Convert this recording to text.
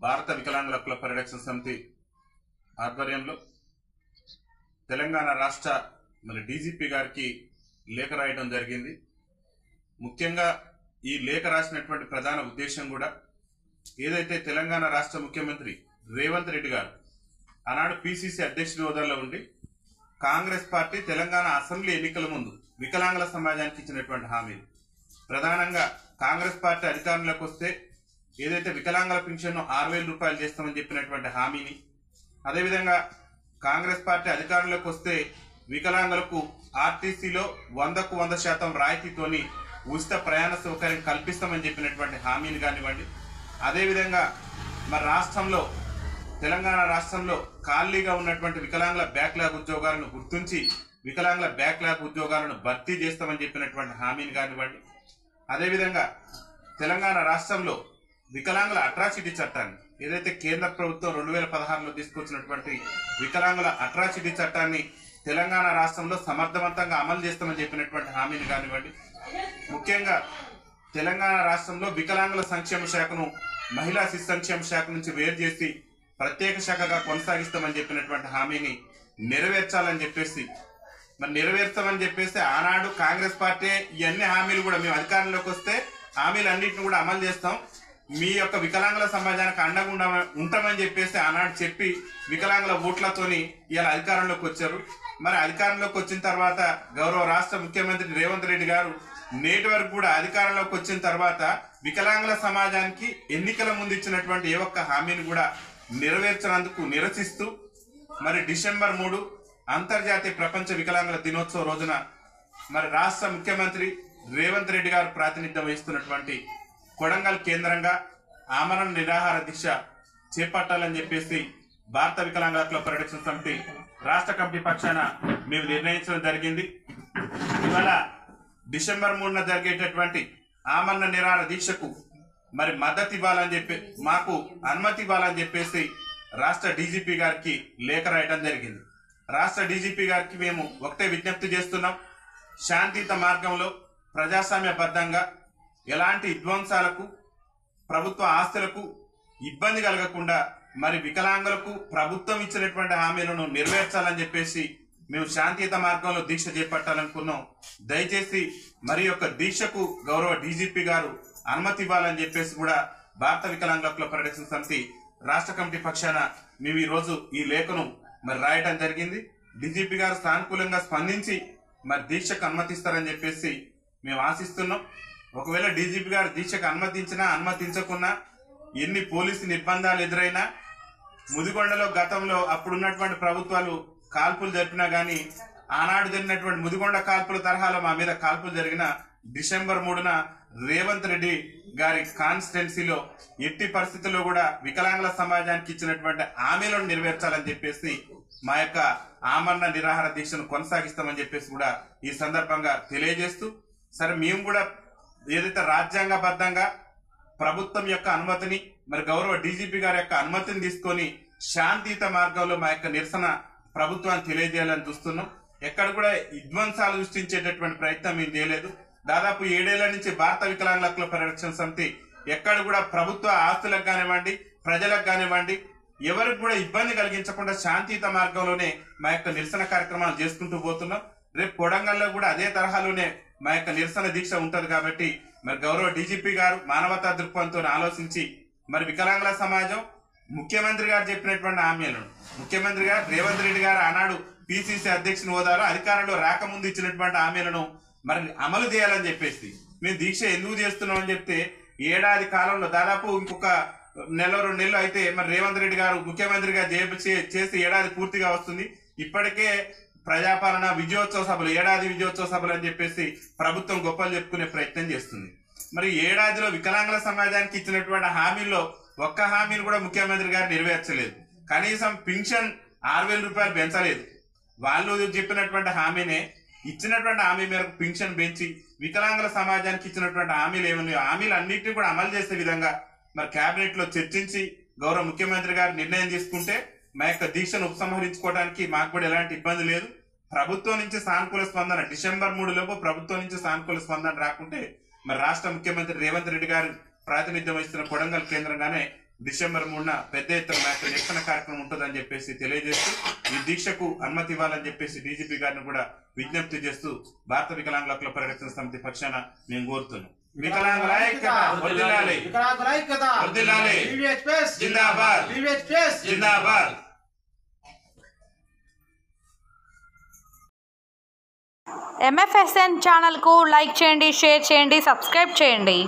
భారత వికలాంగుల హక్కుల పరిరక్షణ సమితి ఆధ్వర్యంలో తెలంగాణ రాష్ట్ర డీజీపీ గారికి లేఖ రాయడం జరిగింది. ముఖ్యంగా ఈ లేఖ రాసినటువంటి ప్రధాన ఉద్దేశం కూడా ఏదైతే తెలంగాణ రాష్ట్ర ముఖ్యమంత్రి రేవంత్ రెడ్డి గారు ఆనాడు పిసిసి అధ్యక్షుడి హోదాలో ఉండి కాంగ్రెస్ పార్టీ తెలంగాణ అసెంబ్లీ ఎన్నికల ముందు వికలాంగుల సమాజానికి ఇచ్చినటువంటి హామీలు, ప్రధానంగా కాంగ్రెస్ పార్టీ అధికారంలోకి వస్తే ఏదైతే వికలాంగుల పింఛన్ 6,000 రూపాయలు చేస్తామని చెప్పినటువంటి హామీని, అదేవిధంగా కాంగ్రెస్ పార్టీ అధికారంలోకి వస్తే వికలాంగులకు ఆర్టీసీలో 100కు 100% రాయితీతోని ఉచిత ప్రయాణ సౌకర్యం కల్పిస్తామని చెప్పినటువంటి హామీని కానివ్వండి, అదేవిధంగా రాష్ట్రంలో తెలంగాణ రాష్ట్రంలో ఖాళీగా ఉన్నటువంటి వికలాంగుల బ్యాక్లాగ్ ఉద్యోగాలను గుర్తించి వికలాంగుల బ్యాక్లాగ్ ఉద్యోగాలను భర్తీ చేస్తామని చెప్పినటువంటి హామీని కానివ్వండి, అదేవిధంగా తెలంగాణ రాష్ట్రంలో వికలాంగుల అట్రాసిటీ చట్టాన్ని ఏదైతే కేంద్ర ప్రభుత్వం 2016లో తీసుకొచ్చినటువంటి వికలాంగుల అట్రాసిటీ చట్టాన్ని తెలంగాణ రాష్ట్రంలో సమర్థవంతంగా అమలు చేస్తామని చెప్పినటువంటి హామీని కానివ్వండి, ముఖ్యంగా తెలంగాణ రాష్ట్రంలో వికలాంగుల సంక్షేమ శాఖను మహిళా శిశు సంక్షేమ శాఖ నుంచి వేరు చేసి ప్రత్యేక శాఖగా కొనసాగిస్తామని చెప్పినటువంటి హామీని నెరవేర్చాలని చెప్పేసి నెరవేర్చామని చెప్పేసి ఆనాడు కాంగ్రెస్ పార్టీ ఇవన్నీ హామీలు కూడా మేము అధికారంలోకి వస్తే హామీలన్నింటిని కూడా అమలు చేస్తాం, మీ యొక్క వికలాంగుల సమాజానికి అండగా ఉంటామని చెప్పేసి ఆనాడు చెప్పి వికలాంగుల ఓట్లతోని ఇలా అధికారంలోకి వచ్చారు. మరి అధికారంలోకి వచ్చిన తర్వాత గౌరవ రాష్ట్ర ముఖ్యమంత్రి రేవంత్ రెడ్డి గారు నేటి వరకు కూడా అధికారంలోకి వచ్చిన తర్వాత వికలాంగుల సమాజానికి ఎన్నికల ముందు ఇచ్చినటువంటి ఏ ఒక్క హామీని కూడా నెరవేర్చినందుకు నిరసిస్తూ డిసెంబర్ 3 అంతర్జాతీయ ప్రపంచ వికలాంగుల దినోత్సవ రోజున రాష్ట్ర ముఖ్యమంత్రి రేవంత్ రెడ్డి గారు ప్రాతినిధ్యం వహిస్తున్నటువంటి కొడంగల్ కేంద్రంగా ఆమరణ నిరాహార దీక్ష చేపట్టాలని చెప్పేసి భారత వికలాంగుల హక్కుల పరిరక్షణ సమితి రాష్ట్ర కమిటీ పక్షాన మేము నిర్ణయించడం జరిగింది. ఇవాళ డిసెంబర్ 3న జరిగేటటువంటి ఆమరణ నిరాహార దీక్షకు మద్దతు ఇవ్వాలని చెప్పి మాకు అనుమతి ఇవ్వాలని చెప్పేసి రాష్ట్ర డీజీపీ గారికి లేఖ రాయడం జరిగింది. రాష్ట్ర డీజీపీ గారికి మేము ఒకటే విజ్ఞప్తి చేస్తున్నాం, శాంతియుత మార్గంలో ప్రజాస్వామ్యబద్ధంగా ఎలాంటి విధ్వంసాలకు ప్రభుత్వ ఆస్తులకు ఇబ్బంది కలగకుండా వికలాంగులకు ప్రభుత్వం ఇచ్చినటువంటి హామీలను నెరవేర్చాలని చెప్పేసి మేము శాంతియుత మార్గంలో దీక్ష చేపట్టాలనుకున్నాం. దయచేసి యొక్క దీక్షకు గౌరవ డీజీపీ గారు అనుమతి ఇవ్వాలని చెప్పేసి కూడా భారత వికలాంగుల హక్కుల పరిరక్షణ సమితి రాష్ట్ర కమిటీ పక్షాన మేము ఈ రోజు ఈ లేఖను రాయటం జరిగింది. డీజీపీ గారు సానుకూలంగా స్పందించి దీక్షకు అనుమతిస్తారని చెప్పేసి మేము ఆశిస్తున్నాం. ఒకవేళ డీజీపీ గారు దీక్షకు అనుమతించినా అనుమతించకున్నా, ఎన్ని పోలీసు నిర్బంధాలు ఎదురైనా, ముదిగొండలో గతంలో అప్పుడున్నటువంటి ప్రభుత్వాలు కాల్పులు జరిపినా గానీ ఆనాడు జరిగినటువంటి ముదిగొండ కాల్పుల తరహాలో మా మీద కాల్పులు జరిగిన డిసెంబర్ 3న రేవంత్ రెడ్డి గారి కాన్స్టిట్యున్సీలో ఎట్టి పరిస్థితుల్లో కూడా వికలాంగుల సమాజానికి ఇచ్చినటువంటి హామీలను నెరవేర్చాలని చెప్పేసి మా యొక్క ఆమరణ నిరాహార దీక్షను కొనసాగిస్తామని చెప్పేసి కూడా ఈ సందర్భంగా తెలియజేస్తూ, సరే మేము కూడా ఏదైతే రాజ్యాంగబద్ధంగా ప్రభుత్వం యొక్క అనుమతిని గౌరవ డీజీపీ గారి యొక్క అనుమతిని తీసుకొని శాంతియుత మార్గంలో మా యొక్క నిరసన ప్రభుత్వాన్ని తెలియజేయాలని చూస్తున్నాం. ఎక్కడ కూడా విధ్వంసాలు సృష్టించేటటువంటి ప్రయత్నం మేము చేయలేదు. దాదాపు 7 ఏళ్ల నుంచి భారత వికలాంగుల హక్కుల పరిరక్షణ సమితి ఎక్కడ కూడా ప్రభుత్వ ఆస్తులకు కానివ్వండి, ప్రజలకు కానివ్వండి, ఎవరికి కూడా ఇబ్బంది కలిగించకుండా శాంతియుత మార్గంలోనే మా యొక్క నిరసన కార్యక్రమాలు చేసుకుంటూ పోతున్నాం. రేపు కొడంగల్లో కూడా అదే తరహాలోనే మా యొక్క నిరసన దీక్ష ఉంటది. కాబట్టి గౌరవ డీజీపీ గారు మానవతా దృక్పథంతో ఆలోచించి వికలాంగుల సమాజం ముఖ్యమంత్రి గారు చెప్పినటువంటి హామీలను, ముఖ్యమంత్రి గారు రేవంత్ రెడ్డి గారు ఆనాడు పిసిసి అధ్యక్షుని హోదాలో అధికారంలో రాకముందు ఇచ్చినటువంటి హామీలను అమలు చేయాలని చెప్పేసి మేము దీక్ష ఎందుకు చేస్తున్నామని చెప్తే, ఏడాది కాలంలో దాదాపు ఇంకొక 1-2 నెలలు అయితే రేవంత్ రెడ్డి గారు ముఖ్యమంత్రిగా చేసి ఏడాది పూర్తిగా వస్తుంది. ఇప్పటికే ప్రజాపాలన విజయోత్సవ సభలు, ఏడాది విజయోత్సవ సభలు అని చెప్పేసి ప్రభుత్వం గొప్పలు చెప్పుకునే ప్రయత్నం చేస్తుంది. ఏడాదిలో వికలాంగుల సమాజానికి ఇచ్చినటువంటి హామీల్లో ఒక్క హామీని కూడా ముఖ్యమంత్రి గారు నెరవేర్చలేదు. కనీసం పింఛన్ 6,000 రూపాయలు పెంచలేదు. వాళ్ళు చెప్పినటువంటి హామీనే ఇచ్చినటువంటి హామీ మేరకు పింఛన్ పెంచి వికలాంగుల సమాజానికి ఇచ్చినటువంటి హామీలు ఏమన్నాయో హామీలు అన్నింటినీ కూడా అమలు చేసే విధంగా కేబినెట్ లో చర్చించి గౌరవ ముఖ్యమంత్రి గారు నిర్ణయం తీసుకుంటే మా యొక్క దీక్షను ఉపసంహరించుకోవడానికి మాకు కూడా ఎలాంటి ఇబ్బంది లేదు. ప్రభుత్వం నుంచి సానుకూల స్పందన డిసెంబర్ 3 లోపు ప్రభుత్వం నుంచి సానుకూల స్పందన రాకుంటే రాష్ట్ర ముఖ్యమంత్రి రేవంత్ రెడ్డి గారు ప్రాతినిధ్యం వహిస్తున్న కొడంగల్ కేంద్రంగానే డిసెంబర్ 3న పెద్ద ఎత్తున నిరసన కార్యక్రమం ఉంటుందని చెప్పేసి తెలియజేస్తూ ఈ దీక్షకు అనుమతి ఇవ్వాలని చెప్పేసి డీజీపీ గారిని కూడా విజ్ఞప్తి చేస్తూ భారత వికలాంగుల హక్కుల పరిరక్షణ సమితి పక్షాన మేము కోరుతున్నాం. వికలాంగుల ఐక్యత వర్ధిల్లాలి, వర్ధిల్లాలి, జిందాబాద్, జిందాబాద్. MFSN ఛానల్కు లైక్ చేయండి, షేర్ చేయండి, సబ్స్క్రైబ్ చేయండి.